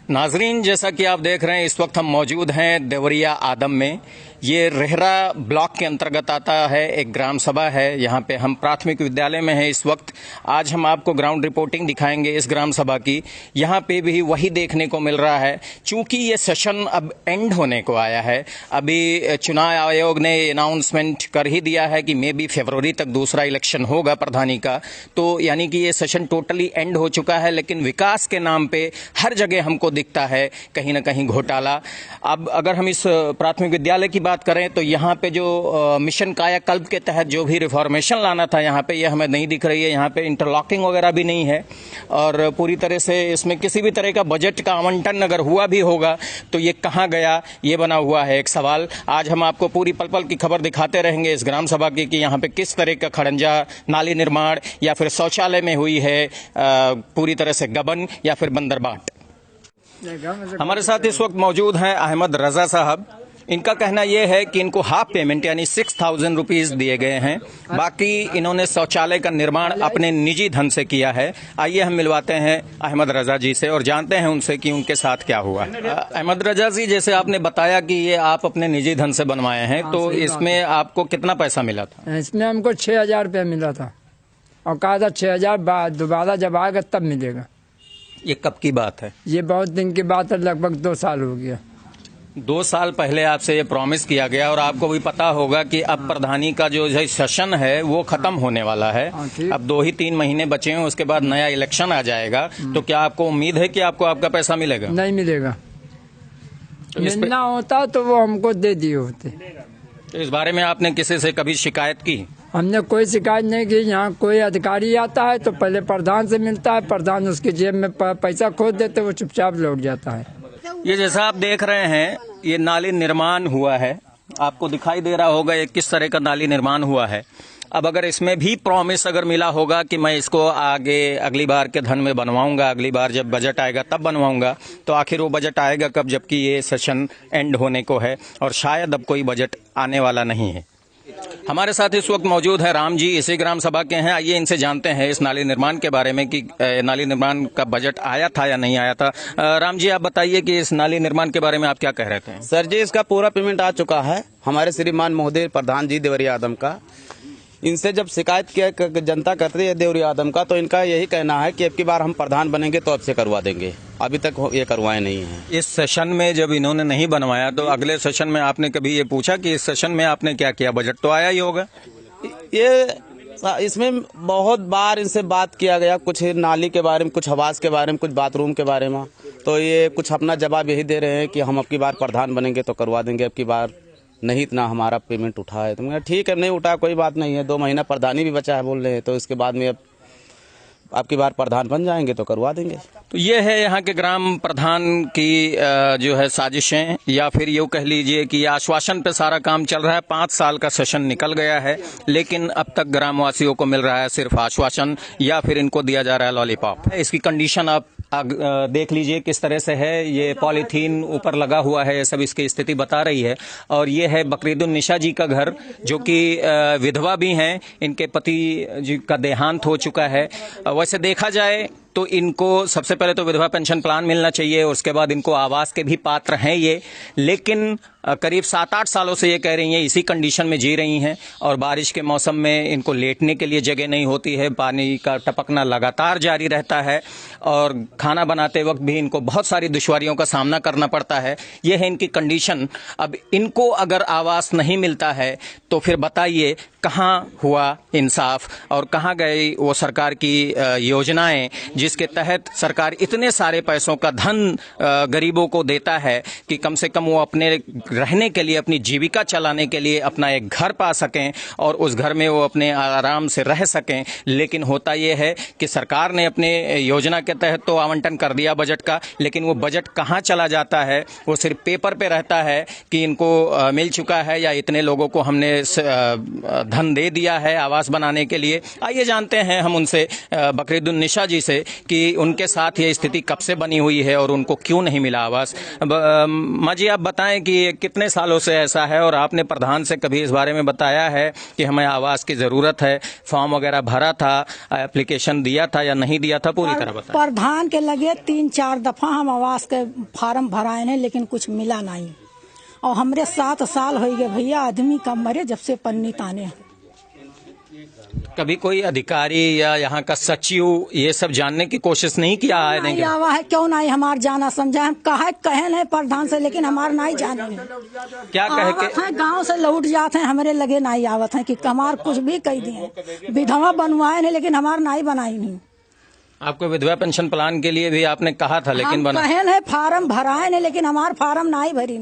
नाजरीन, जैसा कि आप देख रहे हैं, इस वक्त हम मौजूद हैं देवरिया आदम में। ये रेहरा ब्लॉक के अंतर्गत आता है, एक ग्राम सभा है। यहाँ पे हम प्राथमिक विद्यालय में हैं इस वक्त। आज हम आपको ग्राउंड रिपोर्टिंग दिखाएंगे इस ग्राम सभा की। यहाँ पे भी वही देखने को मिल रहा है। चूंकि ये सेशन अब एंड होने को आया है, अभी चुनाव आयोग ने अनाउंसमेंट कर ही दिया है कि मे बी फरवरी तक दूसरा इलेक्शन होगा प्रधानी का, तो यानी कि ये सेशन टोटली एंड हो चुका है। लेकिन विकास के नाम पे हर जगह हमको दिखता है कहीं ना कहीं घोटाला। अब अगर हम इस प्राथमिक विद्यालय की बात करें तो यहाँ पे जो मिशन कायाकल्प के तहत जो भी रिफॉर्मेशन लाना था यहाँ पे, ये हमें नहीं दिख रही है। यहाँ पे इंटरलॉकिंग वगैरह भी नहीं है और पूरी तरह से इसमें किसी भी तरह का बजट का आवंटन अगर हुआ भी होगा तो ये कहाँ गया, ये बना हुआ है एक सवाल। आज हम आपको पूरी पल पल की खबर दिखाते रहेंगे इस ग्राम सभा की कि यहाँ पे किस तरह का खड़ंजा, नाली निर्माण या फिर शौचालय में हुई है पूरी तरह से गबन या फिर बंदरबाट। हमारे साथ इस वक्त मौजूद हैं अहमद रजा साहब। इनका कहना यह है कि इनको हाफ पेमेंट यानी 6,000 रुपीज दिए गए हैं, बाकी इन्होंने शौचालय का निर्माण अपने निजी धन से किया है। आइए हम मिलवाते हैं अहमद रजा जी से और जानते हैं उनसे कि उनके साथ क्या हुआ। अहमद रजा जी, जैसे आपने बताया कि ये आप अपने निजी धन से बनवाए हैं, तो इसमें आपको कितना पैसा मिला था? इसमें हमको 6,000 रुपया मिला था और कहा था 6,000 दोबारा जब आएगा तब मिलेगा। ये कब की बात है? ये बहुत दिन की बात है, लगभग 2 साल हो गया। 2 साल पहले आपसे ये प्रॉमिस किया गया और आपको भी पता होगा कि अब प्रधानी का जो सेशन है वो खत्म होने वाला है। अब 2 ही 3 महीने बचे हैं, उसके बाद नया इलेक्शन आ जाएगा। तो क्या आपको उम्मीद है कि आपको आपका पैसा मिलेगा? नहीं मिलेगा। मिलना होता तो वो हमको दे दिए होते। तो इस बारे में आपने किसी से कभी शिकायत की? हमने कोई शिकायत नहीं की। यहाँ कोई अधिकारी आता है तो पहले प्रधान से मिलता है, प्रधान उसकी जेब में पैसा खोद देते, वो चुपचाप लौट जाता है। ये जैसा आप देख रहे हैं, ये नाली निर्माण हुआ है, आपको दिखाई दे रहा होगा ये किस तरह का नाली निर्माण हुआ है। अब अगर इसमें भी प्रॉमिस अगर मिला होगा कि मैं इसको आगे अगली बार के धन में बनवाऊंगा, अगली बार जब बजट आएगा तब बनवाऊंगा, तो आखिर वो बजट आएगा कब, जबकि ये सेशन एंड होने को है और शायद अब कोई बजट आने वाला नहीं है। हमारे साथ इस वक्त मौजूद है राम जी, इसी ग्राम सभा के हैं। आइए इनसे जानते हैं इस नाली निर्माण के बारे में कि नाली निर्माण का बजट आया था या नहीं आया था। राम जी, आप बताइए कि इस नाली निर्माण के बारे में आप क्या कह रहे थे? सर जी, इसका पूरा पेमेंट आ चुका है हमारे श्रीमान महोदय प्रधान जी देवरिया आदम का। इनसे जब शिकायत किया जनता करती है देवरिया आदम का, तो इनका यही कहना है कि अब की बार हम प्रधान बनेंगे तो अब से करवा देंगे। अभी तक ये करवाए नहीं है। इस सेशन में जब इन्होंने नहीं बनवाया तो अगले सेशन में आपने कभी ये पूछा कि इस सेशन में आपने क्या किया? बजट तो आया ही होगा। ये इसमें बहुत बार इनसे बात किया गया, कुछ नाली के बारे में, कुछ आवास के बारे में, कुछ बाथरूम के बारे में, तो ये कुछ अपना जवाब यही दे रहे हैं कि हम अब की बार प्रधान बनेंगे तो करवा देंगे, अब की बार नहीं इतना हमारा पेमेंट उठा है। तो मैं ठीक है, नहीं उठा कोई बात नहीं है, 2 महीना प्रधानी भी बचा है बोल रहे हैं, तो इसके बाद में अब आपकी बार प्रधान बन जाएंगे तो करवा देंगे। तो ये है यहाँ के ग्राम प्रधान की जो है साजिशें, या फिर यूँ कह लीजिए कि आश्वासन पे सारा काम चल रहा है। 5 साल का सेशन निकल गया है, लेकिन अब तक ग्रामवासियों को मिल रहा है सिर्फ आश्वासन या फिर इनको दिया जा रहा है लॉलीपॉप। इसकी कंडीशन आप देख लीजिए किस तरह से है। ये पॉलीथीन ऊपर लगा हुआ है, ये सब इसकी स्थिति बता रही है। और ये है बकरीदुन्निसा जी का घर, जो कि विधवा भी हैं, इनके पति जी का देहांत हो चुका है। वैसे देखा जाए तो इनको सबसे पहले तो विधवा पेंशन प्लान मिलना चाहिए, उसके बाद इनको आवास के भी पात्र हैं ये, लेकिन करीब 7-8 सालों से ये कह रही हैं इसी कंडीशन में जी रही हैं। और बारिश के मौसम में इनको लेटने के लिए जगह नहीं होती है, पानी का टपकना लगातार जारी रहता है और खाना बनाते वक्त भी इनको बहुत सारी दुश्वारियों का सामना करना पड़ता है। ये है इनकी कंडीशन। अब इनको अगर आवास नहीं मिलता है तो फिर बताइए कहाँ हुआ इंसाफ और कहाँ गई वो सरकार की योजनाएं जिसके तहत सरकार इतने सारे पैसों का धन गरीबों को देता है कि कम से कम वो अपने रहने के लिए, अपनी जीविका चलाने के लिए अपना एक घर पा सकें और उस घर में वो अपने आराम से रह सकें। लेकिन होता ये है कि सरकार ने अपने योजना के तहत तो आवंटन कर दिया बजट का, लेकिन वो बजट कहाँ चला जाता है वो सिर्फ पेपर पे रहता है कि इनको मिल चुका है या इतने लोगों को हमने धन दे दिया है आवास बनाने के लिए। आइए जानते हैं हम उनसे, बकरीदुन्निसा जी से, कि उनके साथ ये स्थिति कब से बनी हुई है और उनको क्यों नहीं मिला आवास। माँ जी, आप बताएं कि कितने सालों से ऐसा है और आपने प्रधान से कभी इस बारे में बताया है कि हमें आवास की ज़रूरत है, फॉर्म वगैरह भरा था, एप्लीकेशन दिया था या नहीं दिया था, पूरी तरह बताएं। प्रधान के लगे 3-4 दफा हम आवास के फार्म भराए हैं, लेकिन कुछ मिला नहीं। और हमरे 7 साल हो गए भैया, आदमी कब मरे जब से पन्नी ताने। कभी कोई अधिकारी या यहाँ का सचिव ये सब जानने की कोशिश नहीं किया है? नहीं आवा है, क्यों नहीं हमार जाना समझा। हम कहे नहीं प्रधान से, लेकिन हमार नहीं जाने। क्या कहे के गांव से लौट जाते हैं, हमारे लगे नहीं आवत है कि हमार कुछ भी कह दिए। विधवा बनवाए नहीं, लेकिन हमार नहीं बनाई नहीं। आपको विधवा पेंशन प्लान के लिए भी आपने कहा था, लेकिन कहे नहीं, फार्म भराए नहीं, लेकिन हमार फार्म नहीं भरी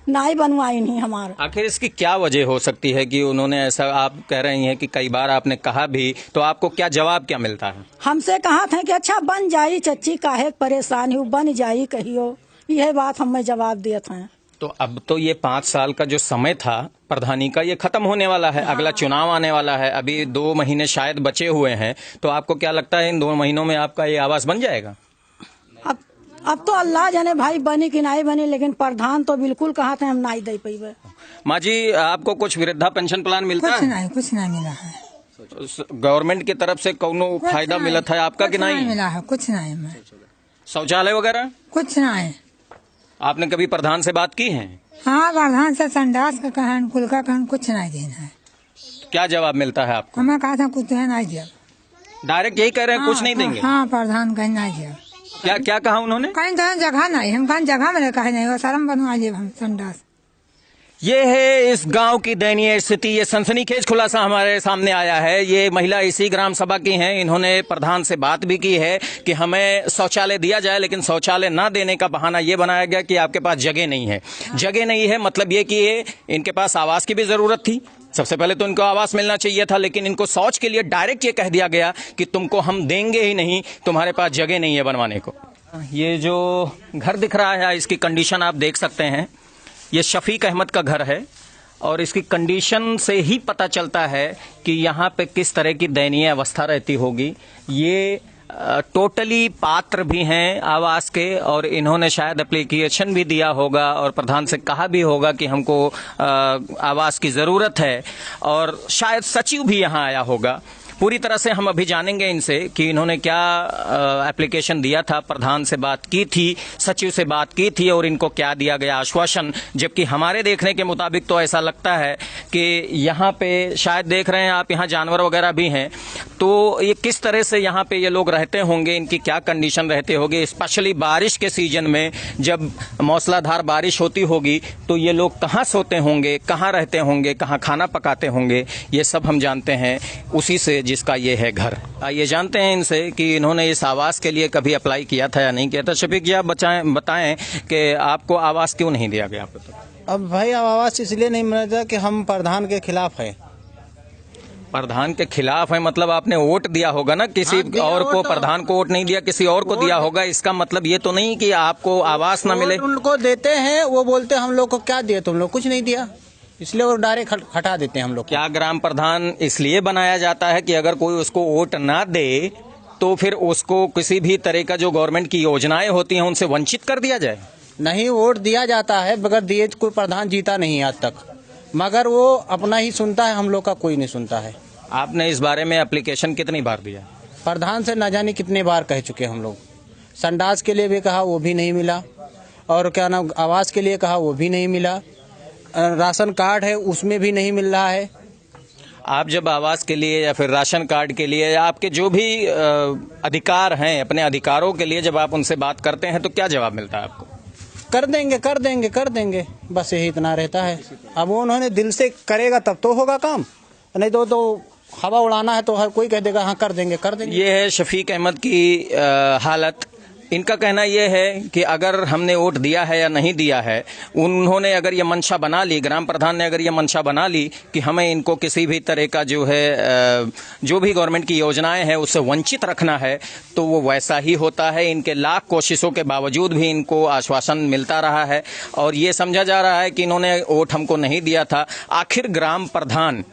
नहीं बनवाई नहीं हमार। आखिर इसकी क्या वजह हो सकती है कि उन्होंने ऐसा, आप कह रही हैं कि कई बार आपने कहा भी, तो आपको क्या जवाब क्या मिलता है? हमसे कहा था कि अच्छा बन जाई चच्ची, काहे परेशानी हो, बन जाई कहियो, यह बात हमें जवाब दिए थे। तो अब तो ये 5 साल का जो समय था प्रधानी का, ये खत्म होने वाला है। अगला चुनाव आने वाला है, अभी 2 महीने शायद बचे हुए हैं। तो आपको क्या लगता है इन 2 महीनों में आपका ये आवास बन जाएगा? अब तो अल्लाह जाने भाई बनी कि नहीं बनी, लेकिन प्रधान तो बिल्कुल कहा था हम नहीं दे पाइबे। माँ जी, आपको कुछ वृद्धा पेंशन प्लान मिलता है? कुछ नहीं मिला है। गवर्नमेंट की तरफ से कोनो फायदा मिला था आपका कि नहीं? मिला है, कुछ नहीं। शौचालय वगैरह कुछ नहीं। आपने कभी प्रधान से बात की है? हाँ, प्रधान से संडास का कहन, कुल का कहन, कुछ नहीं देना है। क्या जवाब मिलता है आपको? हमें कहा था कुछ है नहीं दिया। डायरेक्ट यही कह रहे हैं, कुछ नहीं देंगे? हाँ, प्रधान कहीं नहीं दिया। क्या कहा उन्होंने? कहीं तो जगह नहीं, हम कहीं जगह में कहे नहीं, वो शर्म बनवा लिए हम संडास। ये है इस गांव की दयनीय स्थिति। ये सनसनीखेज खुलासा हमारे सामने आया है। ये महिला इसी ग्राम सभा की हैं। इन्होंने प्रधान से बात भी की है कि हमें शौचालय दिया जाए, लेकिन शौचालय ना देने का बहाना ये बनाया गया कि आपके पास जगह नहीं है। जगह नहीं है मतलब ये कि इनके पास आवास की भी जरूरत थी। सबसे पहले तो इनको आवास मिलना चाहिए था, लेकिन इनको शौच के लिए डायरेक्ट ये कह दिया गया कि तुमको हम देंगे ही नहीं, तुम्हारे पास जगह नहीं है बनवाने को। ये जो घर दिख रहा है, इसकी कंडीशन आप देख सकते हैं। ये शफीक अहमद का घर है और इसकी कंडीशन से ही पता चलता है कि यहाँ पे किस तरह की दयनीय अवस्था रहती होगी। ये टोटली पात्र भी हैं आवास के, और इन्होंने शायद एप्लीकेशन भी दिया होगा और प्रधान से कहा भी होगा कि हमको आवास की ज़रूरत है, और शायद सचिव भी यहाँ आया होगा। पूरी तरह से हम अभी जानेंगे इनसे कि इन्होंने क्या एप्लीकेशन दिया था, प्रधान से बात की थी, सचिव से बात की थी, और इनको क्या दिया गया आश्वासन। जबकि हमारे देखने के मुताबिक तो ऐसा लगता है कि यहाँ पे शायद देख रहे हैं आप, यहाँ जानवर वगैरह भी हैं, तो ये किस तरह से यहाँ पे ये लोग रहते होंगे, इनकी क्या कंडीशन रहते होंगे, स्पेशली बारिश के सीजन में जब मौसलाधार बारिश होती होगी तो ये लोग कहाँ सोते होंगे, कहाँ रहते होंगे, कहाँ खाना पकाते होंगे, ये सब हम जानते हैं उसी से जिसका ये है घर। आइए जानते हैं इनसे कि इन्होंने इस आवास के लिए कभी अप्लाई किया था या नहीं किया था। शफीक जी, आप बताएं कि आपको आवास क्यों नहीं दिया गया? अब भाई आवास इसलिए नहीं मिला था कि हम प्रधान के खिलाफ है। प्रधान के खिलाफ है मतलब आपने वोट दिया होगा ना किसी और को, प्रधान को वोट नहीं दिया, किसी और को दिया होगा। इसका मतलब ये तो नहीं कि आपको आवास ना मिले। उनको देते हैं, वो बोलते हम लोग को क्या दिए, तुम लोग कुछ नहीं दिया, इसलिए वो डायरेक्ट हटा देते हैं हम लोग। क्या ग्राम प्रधान इसलिए बनाया जाता है कि अगर कोई उसको वोट ना दे तो फिर उसको किसी भी तरह का जो गवर्नमेंट की योजनाएं होती हैं उनसे वंचित कर दिया जाए? नहीं, वोट दिया जाता है, बगैर दिए कोई प्रधान जीता नहीं आज तक, मगर वो अपना ही सुनता है, हम लोग का कोई नहीं सुनता है। आपने इस बारे में एप्लीकेशन कितनी बार दिया? प्रधान से न जाने कितने बार कह चुके हम लोग। संडास के लिए भी कहा, वो भी नहीं मिला, और क्या नाम आवास के लिए कहा, वो भी नहीं मिला, राशन कार्ड है उसमें भी नहीं मिल रहा है। आप जब आवास के लिए या फिर राशन कार्ड के लिए या आपके जो भी अधिकार हैं, अपने अधिकारों के लिए जब आप उनसे बात करते हैं तो क्या जवाब मिलता है आपको? कर देंगे कर देंगे कर देंगे, बस यही इतना रहता है। अब वो उन्होंने दिल से करेगा तब तो होगा काम, नहीं तो हवा उड़ाना है तो हर कोई कह देगा हाँ कर देंगे कर देंगे। ये है शफीक अहमद की हालत। इनका कहना यह है कि अगर हमने वोट दिया है या नहीं दिया है, उन्होंने अगर ये मंशा बना ली, ग्राम प्रधान ने अगर ये मंशा बना ली कि हमें इनको किसी भी तरह का जो है जो भी गवर्नमेंट की योजनाएं हैं उससे वंचित रखना है, तो वो वैसा ही होता है। इनके लाख कोशिशों के बावजूद भी इनको आश्वासन मिलता रहा है और ये समझा जा रहा है कि इन्होंने वोट हमको नहीं दिया था। आखिर ग्राम प्रधान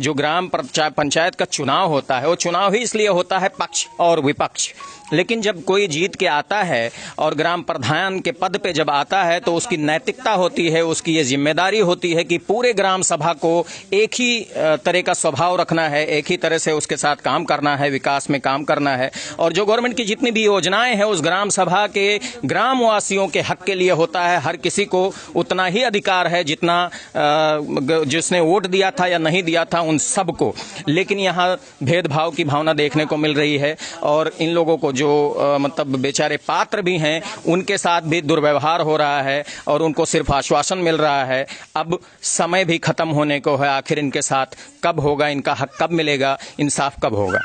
जो ग्राम पंचायत का चुनाव होता है वो चुनाव ही इसलिए होता है पक्ष और विपक्ष, लेकिन जब कोई जीत के आता है और ग्राम प्रधान के पद पे जब आता है तो उसकी नैतिकता होती है, उसकी ये जिम्मेदारी होती है कि पूरे ग्राम सभा को एक ही तरह का स्वभाव रखना है, एक ही तरह से उसके साथ काम करना है, विकास में काम करना है। और जो गवर्नमेंट की जितनी भी योजनाएं हैं उस ग्राम सभा के ग्रामवासियों के हक के लिए होता है। हर किसी को उतना ही अधिकार है जितना जिसने वोट दिया था या नहीं दिया था उन सबको, लेकिन यहाँ भेदभाव की भावना देखने को मिल रही है और इन लोगों को जो मतलब बेचारे पात्र भी हैं उनके साथ भी दुर्व्यवहार हो रहा है और उनको सिर्फ आश्वासन मिल रहा है। अब समय भी खत्म होने को है, आखिर इनके साथ कब होगा, इनका हक कब मिलेगा, इंसाफ कब होगा।